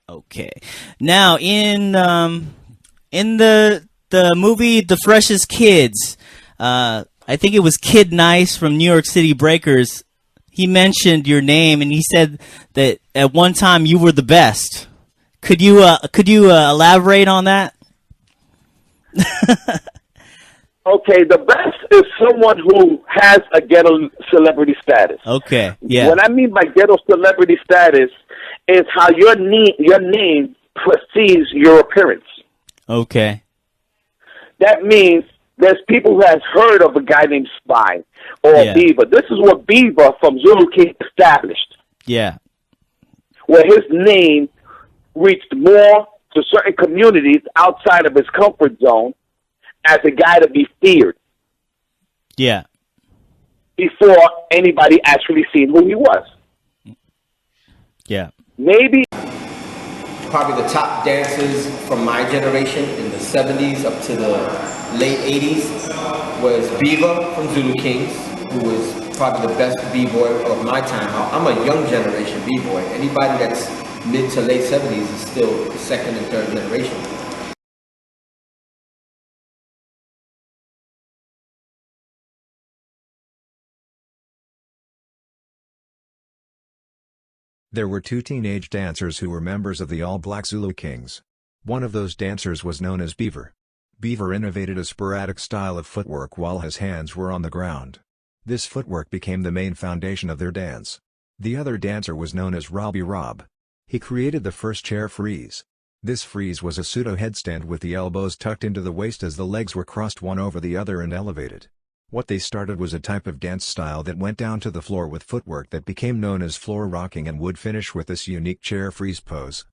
Okay. Now in the movie The Freshest Kids, I think it was Kid Nice from New York City Breakers. He mentioned your name and he said that at one time you were the best. Could you elaborate on that? Okay, the best is someone who has a ghetto celebrity status. Okay, yeah. What I mean by ghetto celebrity status is how your name precedes your appearance. Okay. That means there's people who has heard of a guy named Spy or Beaver. This is what Beaver from Zulu King established. Yeah. Where his name reached more to certain communities outside of his comfort zone as a guy to be feared. Yeah. Before anybody actually seen who he was. Yeah. Maybe. Probably the top dancers from my generation in the 70s up to the late 80s was Beaver from Zulu Kings, who was probably the best b-boy of my time. I'm a young generation b-boy. Anybody that's mid to late 70s is still second and third generation. There were two teenage dancers who were members of the all-black Zulu Kings. One of those dancers was known as Beaver. Beaver innovated a sporadic style of footwork while his hands were on the ground. This footwork became the main foundation of their dance. The other dancer was known as Robbie Rob. He created the first chair freeze. This freeze was a pseudo headstand with the elbows tucked into the waist as the legs were crossed one over the other and elevated. What they started was a type of dance style that went down to the floor with footwork that became known as floor rocking and would finish with this unique chair freeze pose.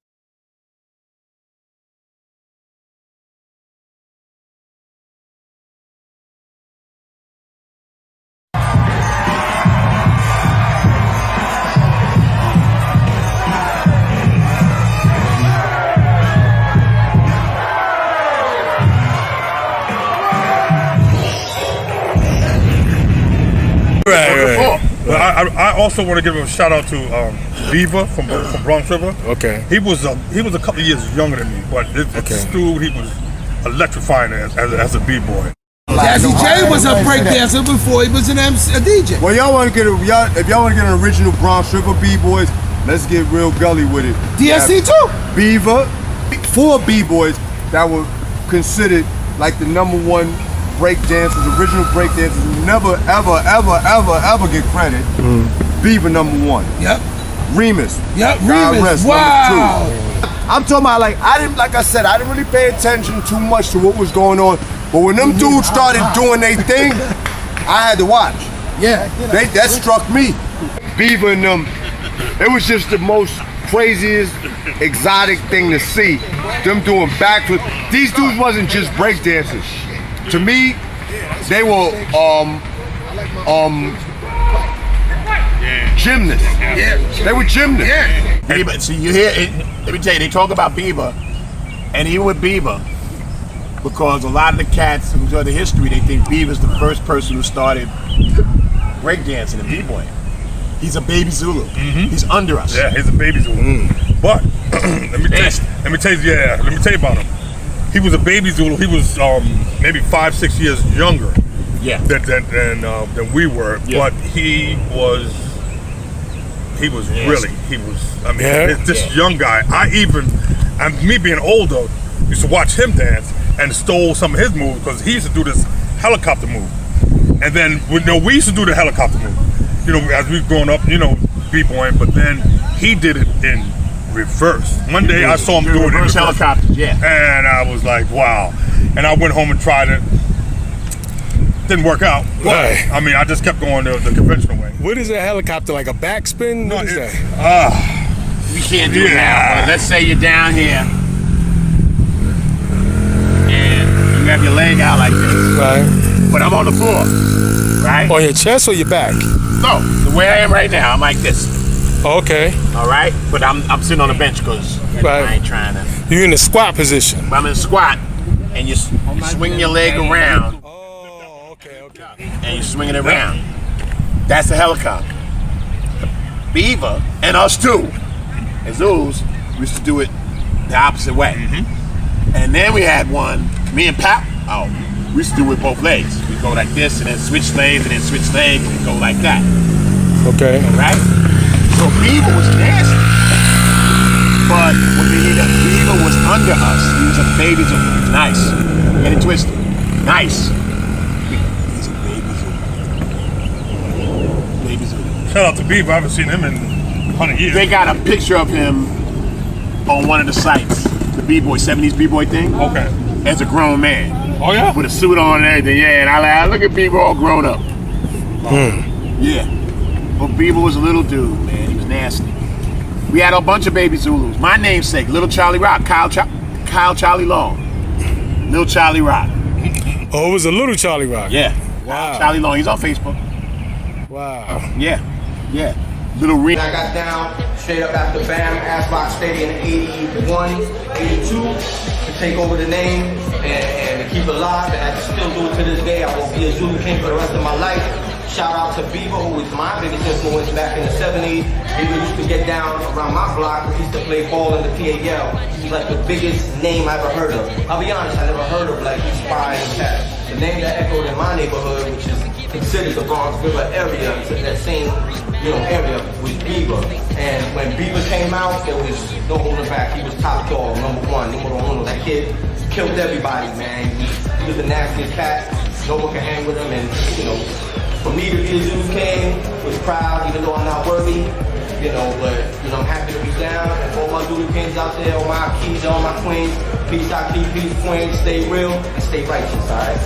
I also want to give a shout out to Beaver from Bronx River. Okay. He was a couple of years younger than me, but this dude, he was electrifying as a b-boy. Jazzy J was a breakdancer before he was a DJ. Well, if y'all want to get an original Bronx River b-boys, let's get real gully with it. DSC too. Beaver, 4 b-boys that were considered like the #1 breakdancers, original breakdancers who never, ever get credit. Beaver #1. Yep. Remus. Yep. God Remus. rest, Wow. #2. I'm talking about I didn't really pay attention too much to what was going on, but when them dudes started doing their thing, I had to watch. Yeah. That struck me. Beaver and them, it was just the most craziest, exotic thing to see. Them doing backflips. These dudes wasn't just breakdancers. To me, they were gymnasts. Yeah. They were gymnasts. Yeah. So you hear, let me tell you, they talk about Beaver, and he was Beaver because a lot of the cats who know the history, they think Beaver's the first person who started breakdancing and b-boying. He's a baby Zulu. He's under us. Yeah, he's a baby Zulu. But let me tell you about him. He was a baby Zulu. He was maybe 5-6 years younger than we were. Yeah. But he was this young guy. Me being older, used to watch him dance and stole some of his moves because he used to do this helicopter move. And then we used to do the helicopter move. As we growing up, b-boying, but then he did it in reverse. One day I saw him do it in reverse helicopters, and I was like, wow. And I went home and tried it. Didn't work out. Right. I mean, I just kept going the conventional way. What is a helicopter, like a backspin? No, what is that? We can't do it now. Let's say you're down here and you have your leg out like this. Right. But I'm on the floor, right? On your chest or your back? No, the way I am right now, I'm like this. Okay. All right, but I'm sitting on the bench because I ain't trying to. You're in the squat position. But I'm in squat, and you swing your leg around. Oh, okay. And you swing it around. That's a helicopter. Beaver and us too, as Zulus, We used to do it the opposite way. And then we had one, me and Pap, we used to do it with both legs. We'd go like this and then switch legs and then switch legs and go like that. Okay. Right? So Beaver was nasty. But when Beaver was under us, he was a baby Zulu. Nice. Get it twisted. Nice. He's a baby Zulu. Baby Zulu. Shout out to Beaver. I haven't seen him in 100 years. They got a picture of him on one of the sites. The b-boy, 70s b-boy thing. Okay. As a grown man. Oh yeah? With a suit on and everything, yeah. And I look at Beaver all grown up. Yeah. But Beaver was a little dude, man. He was nasty. We had a bunch of baby Zulus. My namesake, Little Charlie Rock, Kyle Charlie Long. Little Charlie Rock. Oh, it was a little Charlie Rock. Yeah. Wow. Charlie Long, he's on Facebook. Wow. Yeah. Yeah. Little Reed. I got down straight up after BAM, Asbox Stadium in 81, 82 to take over the name and to keep it alive, and I still do it to this day. I will be a Zulu King for the rest of my life. Shout out to Beaver, who was my biggest influence back in the 70s. Beaver used to get down around my block. We used to play ball in the PAL. He's like the biggest name I ever heard of. I'll be honest, I never heard of like Spy and Cat. The name that echoed in my neighborhood, which is considered the Bronx River area, that same area, was Beaver. And when Beaver came out, there was no holding back. He was top dog, number one. That kid killed everybody, man. He was the nastiest cat. No one can hang with him, and for me to be a Zulu King was proud, even though I'm not worthy, but I'm happy to be down. And all my Zulu Kings out there, all my keys, all my queens, peace out, keep peace, queens, stay real and stay righteous, all right?